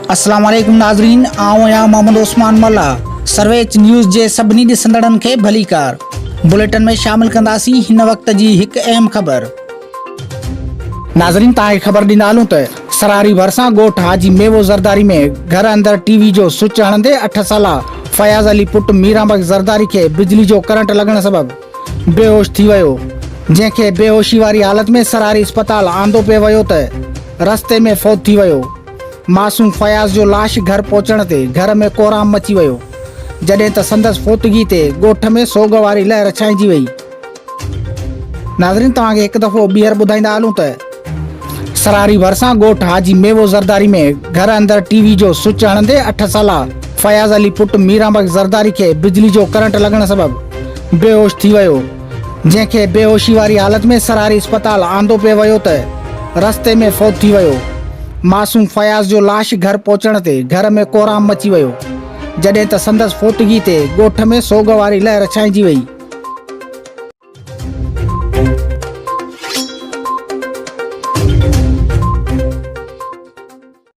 अस्सलाम वालेकुम नाज़रीन, आऊं आहियां मोहम्मद उस्मान मल्ला। सर्वेच न्यूज़ जे सभिनी ॾिसंदड़नि खे भलीकार। बुलेटिन में शामिल कंदासीं हिन वक़्त जी हिकु अहम ख़बर। नाज़रीन, तव्हांखे ख़बर ॾींदा हलूं त सरारी भरिसां ॻोठ हाजी मेवो ज़रदारी में घर अंदरि टीवी जो स्विच हणंदे 8 साला फयाज़ अली पुट मीराबग ज़रदारी खे बिजली जो करंट लॻण सबबि बेहोश थी वियो, जंहिंखे बेहोशी वारी हालत में सरारी अस्पताल आंदो पियो वियो त रस्ते में फौत थी वियो। मासूम फयाज़ जो लाश घर पहुचण ते घर में कोराम मची वियो, जॾहिं त संदसि फोतगी ते ॻोठ में सोग वारी लहर छांइजी वई। नाज़रीन, तव्हांखे हिकु दफ़ो ॿीहर ॿुधाईंदा हलूं त सरारी भरिसां ॻोठ हाजी मेवो ज़रदारी में घर अंदरि टीवी जो स्विच हणंदे 8 साला फयाज़ अली पुट मीराबग ज़रदारी खे बिजली जो करंट लॻण सबबि बेहोश थी वियो, जंहिंखे बेहोशी वारी हालत में सरारी अस्पताल आंदो पियो वियो त रस्ते में फौत थी वियो। मासूम फयाज़ जो लाश घर पहुचण ते घर में कोराम मची वियो, जॾहिं त संदसि फोतगी ते ॻोठ में सोग वारी लहर छांइजी वई।